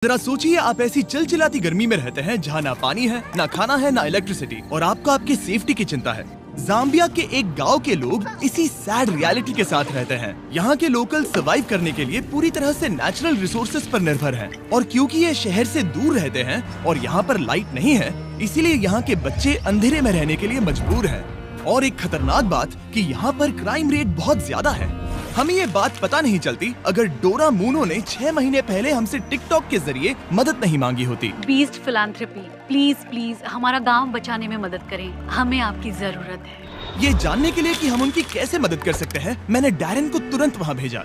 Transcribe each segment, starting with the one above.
जरा सोचिए, आप ऐसी चिलचिलाती गर्मी में रहते हैं जहाँ ना पानी है, ना खाना है, ना इलेक्ट्रिसिटी, और आपको आपकी सेफ्टी की चिंता है। जाम्बिया के एक गांव के लोग इसी सैड रियलिटी के साथ रहते हैं। यहाँ के लोकल सर्वाइव करने के लिए पूरी तरह से नेचुरल रिसोर्सेज पर निर्भर हैं, और क्योंकि ये शहर से दूर रहते हैं और यहाँ पर लाइट नहीं है, इसीलिए यहाँ के बच्चे अंधेरे में रहने के लिए मजबूर हैं। और एक खतरनाक बात कि यहाँ पर क्राइम रेट बहुत ज्यादा है। हमें ये बात पता नहीं चलती अगर डोरा मूनो ने 6 महीने पहले हमसे टिकटॉक के जरिए मदद नहीं मांगी होती। बीस्ट फिलैंथ्रोपी, प्लीज प्लीज हमारा गांव बचाने में मदद करें, हमें आपकी जरूरत है। ये जानने के लिए कि हम उनकी कैसे मदद कर सकते हैं, मैंने डैरन को तुरंत वहाँ भेजा।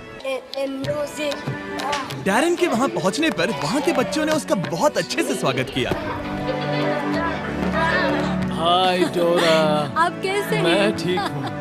डैरन के वहाँ पहुँचने पर वहाँ के बच्चों ने उसका बहुत अच्छे से स्वागत किया। हाय डोरा, आप कैसे हैं? मैं ठीक हूँ।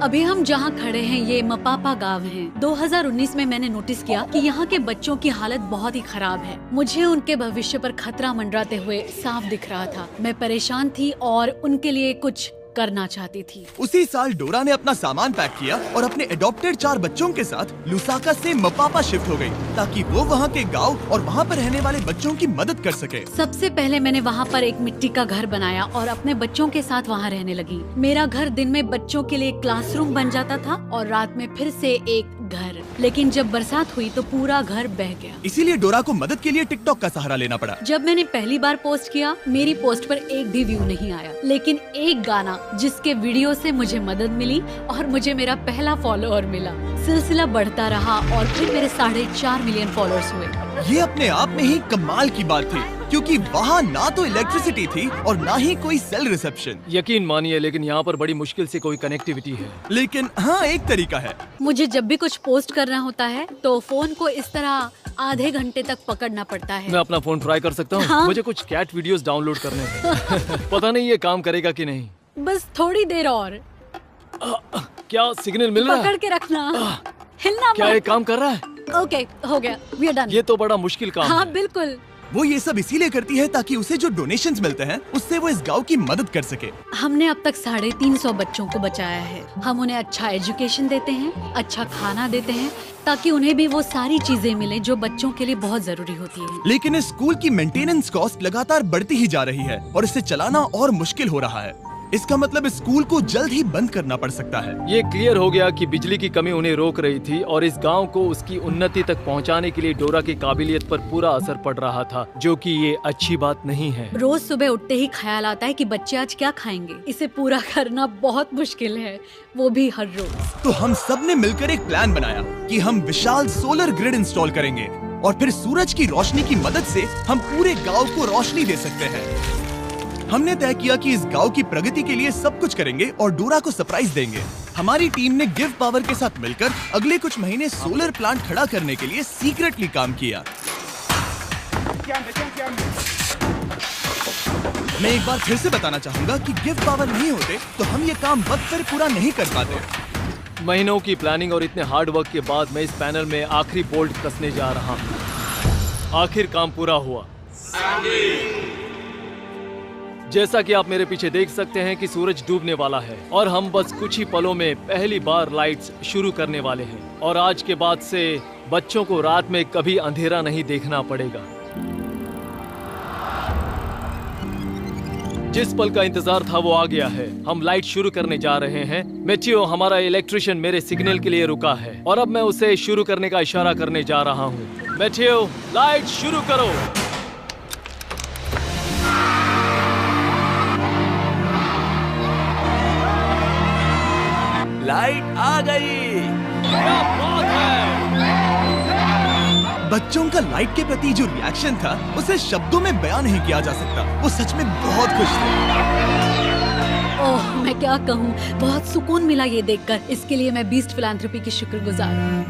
अभी हम जहाँ खड़े हैं ये मपापा गांव है। 2019 में मैंने नोटिस किया कि यहाँ के बच्चों की हालत बहुत ही खराब है। मुझे उनके भविष्य पर खतरा मंडराते हुए साफ दिख रहा था। मैं परेशान थी और उनके लिए कुछ करना चाहती थी। उसी साल डोरा ने अपना सामान पैक किया और अपने एडॉप्टेड 4 बच्चों के साथ लुसाका से मपापा शिफ्ट हो गई, ताकि वो वहाँ के गांव और वहाँ पर रहने वाले बच्चों की मदद कर सके। सबसे पहले मैंने वहाँ पर एक मिट्टी का घर बनाया और अपने बच्चों के साथ वहाँ रहने लगी। मेरा घर दिन में बच्चों के लिए क्लासरूम बन जाता था और रात में फिर से एक घर। लेकिन जब बरसात हुई तो पूरा घर बह गया। इसीलिए डोरा को मदद के लिए टिकटॉक का सहारा लेना पड़ा। जब मैंने पहली बार पोस्ट किया, मेरी पोस्ट पर एक भी व्यू नहीं आया, लेकिन एक गाना जिसके वीडियो से मुझे मदद मिली और मुझे मेरा पहला फॉलोअर मिला। सिलसिला बढ़ता रहा और फिर मेरे 4.5 मिलियन फॉलोअर्स हुए। ये अपने आप में ही कमाल की बात थी, क्योंकि वहाँ ना तो इलेक्ट्रिसिटी थी और ना ही कोई सेल रिसेप्शन। यकीन मानिए, लेकिन यहाँ पर बड़ी मुश्किल से कोई कनेक्टिविटी है। लेकिन हाँ, एक तरीका है। मुझे जब भी कुछ पोस्ट करना होता है तो फोन को इस तरह आधे घंटे तक पकड़ना पड़ता है। मैं अपना फोन ट्राई कर सकता हूँ? हाँ? मुझे कुछ कैट वीडियोस डाउनलोड करने हैं। पता नहीं ये काम करेगा कि नहीं। बस थोड़ी देर और। क्या सिग्नल मिल रहा पकड़ है? के रखना, हिलना क्या मत। ये काम कर रहा है? ओके, हो गया, वी आर डन। ये तो बड़ा मुश्किल काम हाँ है। बिल्कुल। वो ये सब इसीलिए करती है ताकि उसे जो डोनेशंस मिलते हैं उससे वो इस गांव की मदद कर सके। हमने अब तक 350 बच्चों को बचाया है। हम उन्हें अच्छा एजुकेशन देते हैं, अच्छा खाना देते हैं, ताकि उन्हें भी वो सारी चीजें मिले जो बच्चों के लिए बहुत जरूरी होती है। लेकिन इस स्कूल की मेंटेनेंस कॉस्ट लगातार बढ़ती ही जा रही है और इसे चलाना और मुश्किल हो रहा है। इसका मतलब इस स्कूल को जल्द ही बंद करना पड़ सकता है। ये क्लियर हो गया कि बिजली की कमी उन्हें रोक रही थी और इस गांव को उसकी उन्नति तक पहुंचाने के लिए डोरा की काबिलियत पर पूरा असर पड़ रहा था, जो कि ये अच्छी बात नहीं है। रोज सुबह उठते ही ख्याल आता है कि बच्चे आज क्या खाएंगे। इसे पूरा करना बहुत मुश्किल है, वो भी हर रोज। तो हम सब ने मिलकर एक प्लान बनाया कि हम विशाल सोलर ग्रिड इंस्टॉल करेंगे और फिर सूरज की रोशनी की मदद से हम पूरे गाँव को रोशनी दे सकते हैं। हमने तय किया कि इस गांव की प्रगति के लिए सब कुछ करेंगे और डोरा को सरप्राइज देंगे। हमारी टीम ने गिव पावर के साथ मिलकर अगले कुछ महीने सोलर प्लांट खड़ा करने के लिए सीक्रेटली काम किया। मैं एक बार फिर से बताना चाहूंगा कि गिव पावर नहीं होते तो हम ये काम वक्त पर पूरा नहीं कर पाते। महीनों की प्लानिंग और इतने हार्ड वर्क के बाद मैं इस पैनल में आखिरी बोल्ट कसने जा रहा हूँ। आखिर काम पूरा हुआ। जैसा कि आप मेरे पीछे देख सकते हैं कि सूरज डूबने वाला है और हम बस कुछ ही पलों में पहली बार लाइट्स शुरू करने वाले हैं। और आज के बाद से बच्चों को रात में कभी अंधेरा नहीं देखना पड़ेगा। जिस पल का इंतजार था वो आ गया है। हम लाइट शुरू करने जा रहे हैं। मेटियो, हमारा इलेक्ट्रिशियन, मेरे सिग्नल के लिए रुका है और अब मैं उसे शुरू करने का इशारा करने जा रहा हूँ। मेटियो, लाइट शुरू करो। लाइट आ गई। क्या बात है! बच्चों का लाइट के प्रति जो रिएक्शन था उसे शब्दों में बयान नहीं किया जा सकता। वो सच में बहुत खुश थे। ओह, मैं क्या कहूँ, बहुत सुकून मिला ये देखकर। इसके लिए मैं बीस्ट फिलैंथ्रोपी की शुक्रगुजार हूँ।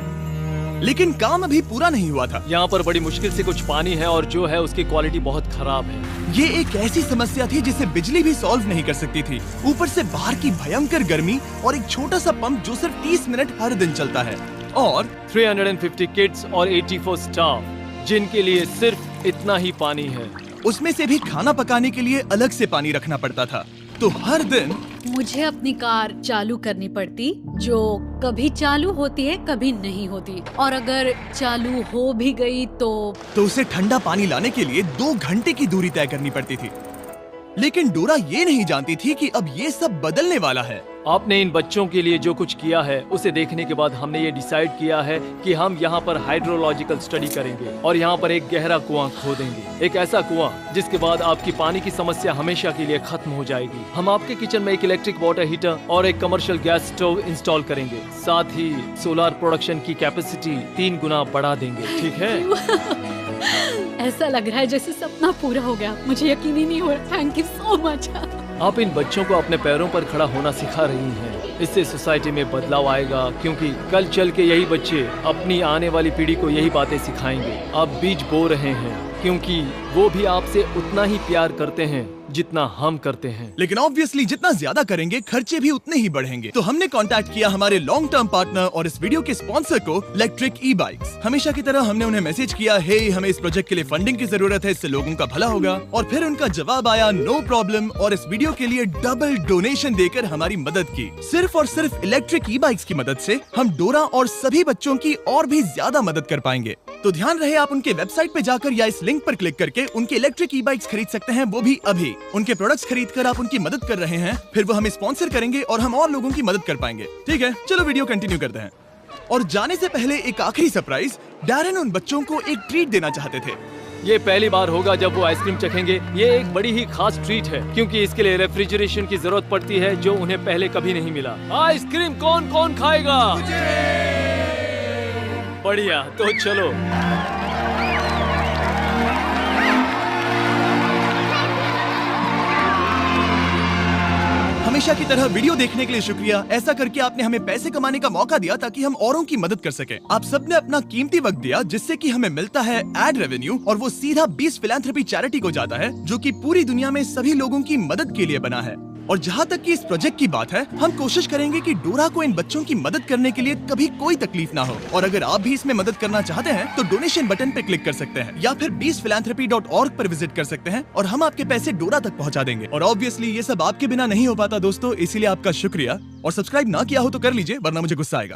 लेकिन काम अभी पूरा नहीं हुआ था। यहाँ पर बड़ी मुश्किल से कुछ पानी है और जो है उसकी क्वालिटी बहुत खराब है। ये एक ऐसी समस्या थी जिसे बिजली भी सॉल्व नहीं कर सकती थी। ऊपर से बाहर की भयंकर गर्मी और एक छोटा सा पंप जो सिर्फ 30 मिनट हर दिन चलता है और 350 किड्स और 84 स्टाफ जिनके लिए सिर्फ इतना ही पानी है। उसमें से भी खाना पकाने के लिए अलग से पानी रखना पड़ता था। तो हर दिन मुझे अपनी कार चालू करनी पड़ती, जो कभी चालू होती है कभी नहीं होती, और अगर चालू हो भी गई तो उसे ठंडा पानी लाने के लिए 2 घंटे की दूरी तय करनी पड़ती थी। लेकिन डोरा ये नहीं जानती थी कि अब ये सब बदलने वाला है। आपने इन बच्चों के लिए जो कुछ किया है उसे देखने के बाद हमने ये डिसाइड किया है कि हम यहाँ पर हाइड्रोलॉजिकल स्टडी करेंगे और यहाँ पर एक गहरा कुआं खोदेंगे, एक ऐसा कुआं जिसके बाद आपकी पानी की समस्या हमेशा के लिए खत्म हो जाएगी। हम आपके किचन में एक इलेक्ट्रिक वाटर हीटर और एक कमर्शियल गैस स्टोव इंस्टॉल करेंगे, साथ ही सोलर प्रोडक्शन की कैपेसिटी 3 गुना बढ़ा देंगे। ठीक है? ऐसा लग रहा है जैसे सपना पूरा हो गया, मुझे यकीन ही नहीं हो रहा। Thank you so much. आप इन बच्चों को अपने पैरों पर खड़ा होना सिखा रही हैं। इससे सोसाइटी में बदलाव आएगा, क्योंकि कल चल के यही बच्चे अपनी आने वाली पीढ़ी को यही बातें सिखाएंगे। आप बीज बो रहे हैं, क्योंकि वो भी आपसे उतना ही प्यार करते हैं जितना हम करते हैं। लेकिन ऑब्वियसली जितना ज्यादा करेंगे खर्चे भी उतने ही बढ़ेंगे। तो हमने कांटेक्ट किया हमारे लॉन्ग टर्म पार्टनर और इस वीडियो के स्पॉन्सर को, इलेक्ट्रिक ई-बाइक्स। हमेशा की तरह हमने उन्हें मैसेज किया, हे हमें इस प्रोजेक्ट के लिए फंडिंग की जरूरत है, इससे लोगों का भला होगा। और फिर उनका जवाब आया, नो प्रॉब्लम, और इस वीडियो के लिए डबल डोनेशन देकर हमारी मदद की। सिर्फ और सिर्फ इलेक्ट्रिक ई-बाइक्स की मदद से हम डोरा और सभी बच्चों की और भी ज्यादा मदद कर पाएंगे। तो ध्यान रहे, आप उनके वेबसाइट पे जाकर या इस लिंक पर क्लिक करके उनके इलेक्ट्रिक ई-बाइक्स खरीद सकते हैं, वो भी अभी। उनके प्रोडक्ट्स खरीदकर आप उनकी मदद कर रहे हैं, फिर वो हमें स्पॉन्सर करेंगे और हम और लोगों की मदद कर पाएंगे। ठीक है, चलो वीडियो कंटिन्यू करते हैं। और जाने से पहले एक आखिरी सरप्राइज, डैरेन उन बच्चों को एक ट्रीट देना चाहते थे। ये पहली बार होगा जब वो आइसक्रीम चखेंगे। ये एक बड़ी ही खास ट्रीट है, क्योंकि इसके लिए रेफ्रिजरेशन की जरूरत पड़ती है, जो उन्हें पहले कभी नहीं मिला। आइसक्रीम कौन कौन खाएगा? बढ़िया, तो चलो। हमेशा की तरह वीडियो देखने के लिए शुक्रिया। ऐसा करके आपने हमें पैसे कमाने का मौका दिया ताकि हम औरों की मदद कर सके। आप सबने अपना कीमती वक्त दिया, जिससे कि हमें मिलता है एड रेवेन्यू, और वो सीधा 20 फिलैंथ्रोपी चैरिटी को जाता है, जो कि पूरी दुनिया में सभी लोगों की मदद के लिए बना है। और जहाँ तक कि इस प्रोजेक्ट की बात है, हम कोशिश करेंगे कि डोरा को इन बच्चों की मदद करने के लिए कभी कोई तकलीफ ना हो। और अगर आप भी इसमें मदद करना चाहते हैं तो डोनेशन बटन पे क्लिक कर सकते हैं, या फिर 20philanthropy.org पर विजिट कर सकते हैं और हम आपके पैसे डोरा तक पहुँचा देंगे। और ऑब्वियसली ये सब आपके बिना नहीं हो पाता दोस्तों, इसीलिए आपका शुक्रिया। और सब्सक्राइब ना किया हो तो कर लीजिए, वरना मुझे गुस्सा आएगा।